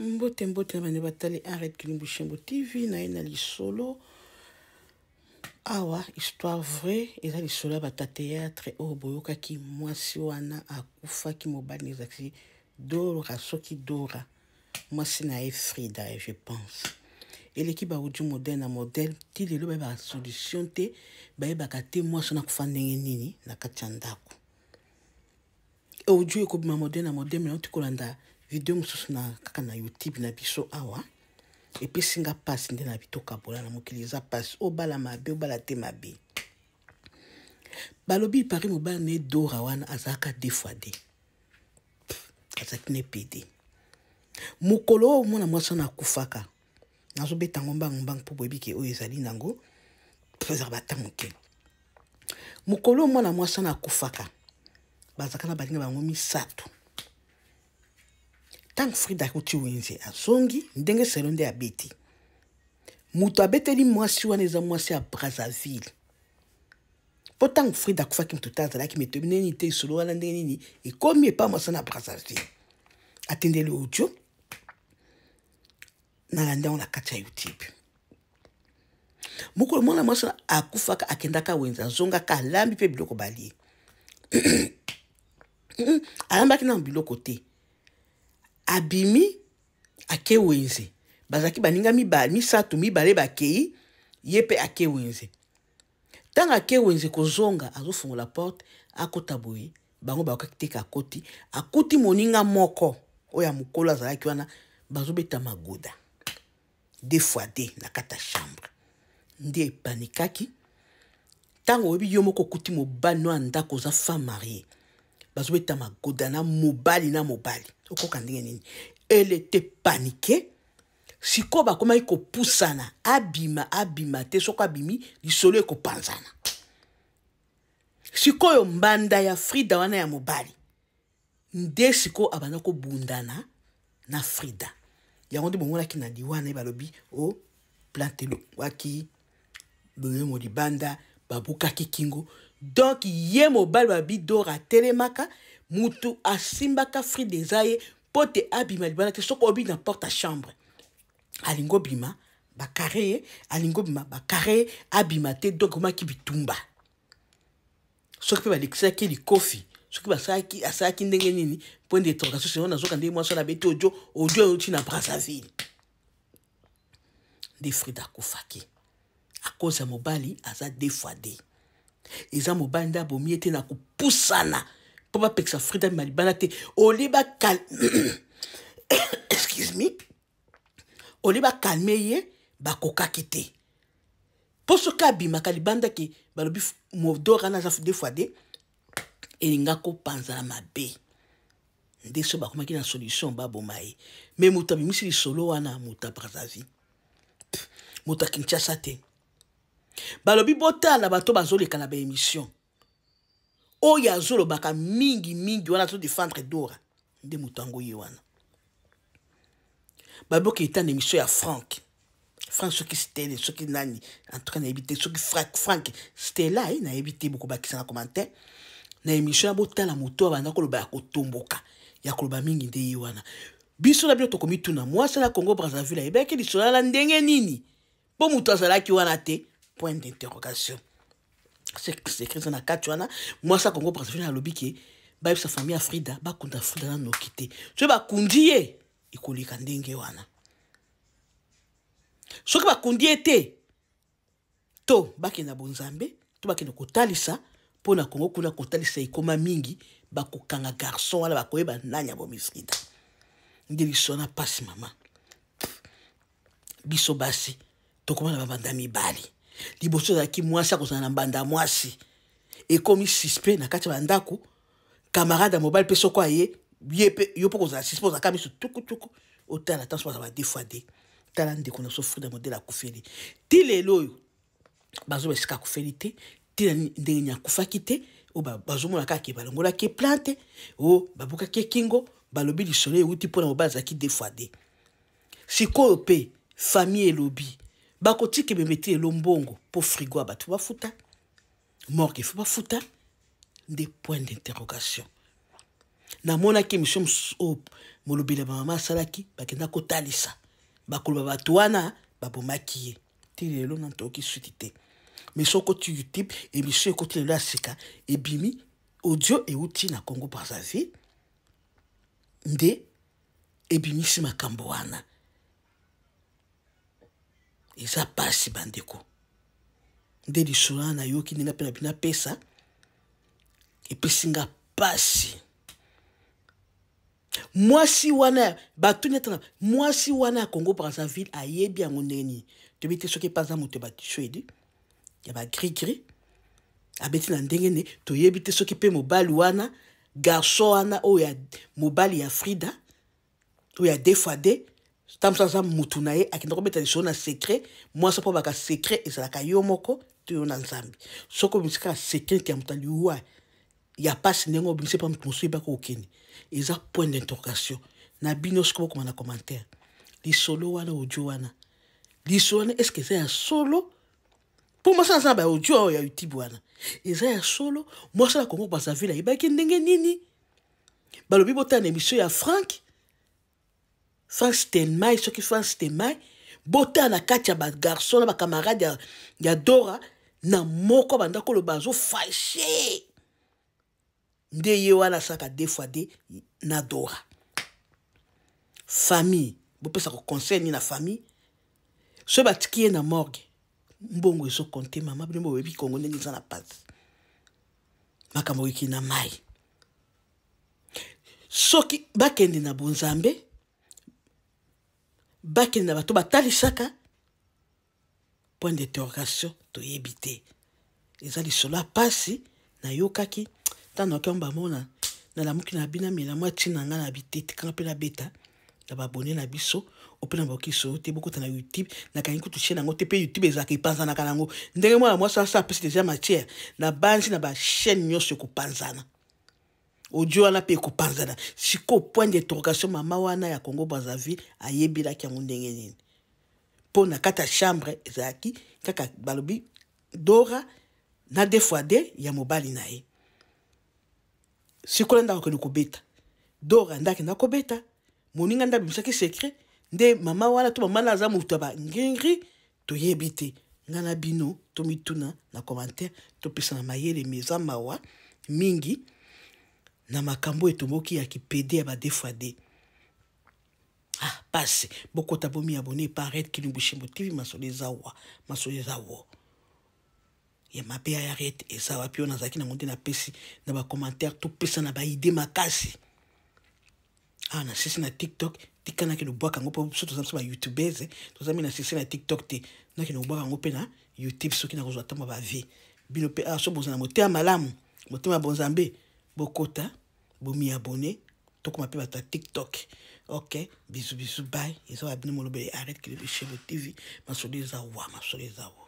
Mbote mbote bane batali arrête Kilimbushembo TV na ina lisolo awa histoire vraie eza lisolo ya bata théâtre oyo boyokaki mwasi wana akufaki mobali ezaki Dora soki Dora mwasi na ye Frida je pense eleki baudi modèle na modèle ti lelo ba solution te bayebaka te mwasi na kufa ndenge nini na kati ya ndako audio ekobima modèle na modèle mais otikolanda video mosusu na kaka na YouTube na biso awa epesi nga pasi nde na bitoka bola na mokili eza pasi obala mabe obala te mabe balobi pari mobala ne Dora wana azaka deux fois de azaki ne pede mokolo mona mwasi na kufaka nazobeta ngomba mpo boyebike oyo ezali nango eza batamoke mokolo mona mwasi na kufaka bazaka na balinga bango misato tant Frida kuti wenze azongi ndenge selonde ya beti muto abeteli mwasi wana eza mwasi ya Brazzaville pourtant Frida kufaki muto tazalaki meto nini te solo wana ndenge nini ekomi epa mwasi na Brazzaville atendeli audio na landa on kati ya YouTube mukolo mwana mwasi akufaka akendaka wenze azonga ka lambi pe biloko bali alambaki na biloko te abimi ake wenze bazaki baninga misatu mibale bakei yepe ake wenze tanga ake wenze kozonga azofungola porte akota boye bango bakaki teka koti akuti moninga moko oya mukolo azalaki wana bazobeta magoda deux fois deux na kata chambre nde panikaki tango oyebi yo moko kuti mobali no andako za femme mariée bazobeta magoda na mobali okoka ndenge nini elle était paniquée siko bakoma iko pusana abima te soko abimi lisolo eko panzana siko yo mbanda ya Frida wana ya mobali nde siko abana ko bundana na Frida yango ndi bongola kina diwana balobi o plantelo waki boye modi banda babuka kikingo donc ye mobali babi Dora telemaka mutu asimbaka Frida ezaye pote abima libana te soko obi na porte à chambre alingo bima bakare abima te donc maki bitumba soki pe balekisaki likofi soki asaki ndenge nini point d'interrogation c'est on azoka ndenge mwasi na beti audio yoti na Brazzaville de Frida kufaki à cause ya mobali aza deux fois deux eza mobali nda bomi ete na kupusana po bapekisa Frida malibana te oliba excuse me oliba calme ye bakokaki te po soki abimaka libanda ke balobi Dora na za deux fois deux elinga kopanzana mabe nde so bakomaki na solution baboma ye me moto abimisi lisolo wana moto ya Brazzaville moto ya Kinshasa te balobi botala bato bazoleka na ba émission oyo azolobaka mingi wana to défendre Dora nde moto yango ye wana baboki eta na émission ya Frank soki Stella soki nani en tout cas na ebité soki Frank Stella na ebité beaucoup bakisa na commentaire na émission ya botala moto abanda koloba ya kotomboka ya koloba mingi nde ye wana biso na bino tokomi tuna mwasi na Congo Brazzaville ebeki lisolo la ndenge nini po moto azalaki wana te point d'interrogation c'est écrit na kati wana mwasi Congo Brazzaville na lobiki ba sa famille ya Frida ba kunda Frida na nokite so ba kundi ye ikolika ndenge wana soki ba kundi te to bakena bonzambe to bakena kotalisa pona Congo kuna kotalisa ikoma mingi bakokanga garçon wala bakoyeba nanya bo Frida ndeli sona pasi mama biso basi tokomana babanda mibali liboso zaki mwasi akozana na mbanda mwasi ekomi suspect na kati ya ndako camarade ya mobile pe soko aye yepe yo poko za suspect za kamiso tuku otala attention za ba deux fois deux tala ndeko na so Frida modèle akufeli ti lelo yo bazo besika kufeli te ti ndenge nya kufaki te o bazo mona kaka balongola ke plante o babuka ke kingo balobi lisolo euti pona mobile zaki deux fois deux sikoyo pe famille elobi bakotiki bemeti elombongo po frigo abatu bafuta morgue faut bafuta des points d'interrogation na mona ki émission molobela ba mama salaki bakenda kotalisa bakoloba bato wana babomaki ye ti lelo na ntoki suite te mais soko tu YouTube émission ekoti lelo ya sika ebimi audio euti na Congo Brazzaville nde ebimisi makambo wana eza pasi bandeko nde lisolo wana yoki ndenge mpe na bina pesa epesinga pasi mwasi wana bato nyatana mwasi wana ya Congo Brazzaville ayebi yango ndenge nini toyebi te soki epanza moto batishoedi ya bagri-gri abeti na ndenge ne toyebi te soki mpe mobali wana garçon wana oyo ya mobali ya Frida oyo ya defade tamsaza mutu na ye akenda kobeta lisolo na secret mwasi mpo baka secret ezalaka yo moko to yo na nzambe soko bimisika secret ya moto aliwa ya pasi ndenge obimisi pa motu mosusu yebaka okende eza point d'interrogation na bino soko bokoma na commentaire lisolo wana audio wana lisolo wana est-ce que eza ya solo pour moi ça ba audio ya YouTube wana eza ya solo moi ça la Congo Brazzaville yebaki ndenge nini balobi botana émission ya Frank Steinmeier soki Frank Steinmeier botana kati ya ba garçon na ba camarade ya Dora na moko banda koloba azo fâché nde ye wana saka deux fois de na Dora famille bopesa ko conseil ni na famille so batiki ye na morgue mbongo ezo konte mama bino webi Kongo ndenge za na pasi makambo wiki na mai soki bakende na bonzambe bakende na bato batalisaka point d'interrogation toyebi te eza lisolo ya pasi na yokaki tano kamba mona na lamuki na bina mela mwa tina nga na bitete kanga pe na beta na babone na biso opena bokiso te bokota na YouTube na kanyi kutu chaîne ngo te pe YouTube ezaka ipanzana kanango ndenge mwa mwa sa pesi déjà matière na banzi na ba chaîne nyonso kopanzana audio wana pe kopanzana siko point d'interrogation mama wana ya Congo Brazzaville ayebila ki yango ndenge nini po na kata chambre ezaki kaka balobi Dora na deux fois de ya mobali na ye sikola ndako ko beta Dora ndaki na ko beta moninga ndabimisaki secret nde mama wana to mama naza mutu ba ngengri toyebi te ngana bino to mituna na commentaire to pesa na mayele meza mawa mingi na makambo etomboki ya kipede ya ba defade passe bokota bomi abonné paraître Kilumbushimbo TV masoleza wa ya mabe ya arrête eza wapi ona zaki na monde na pesi na ba commentaire to pesa na ba idée makasi na sisi na TikTok tikana ke lobwaka ngo po soto za ba YouTubers to zami na sisi na TikTok te na ke lobwaka ngo pe na YouTube soki na kozwa tamba ba vie bino pe so boza na motea malamu motea bonzambe bokota bomi abonné to koma pe bata TikTok ok bisous bye ils ont abonné mon lobe arrête Kilumbushimbo TV masoleza wa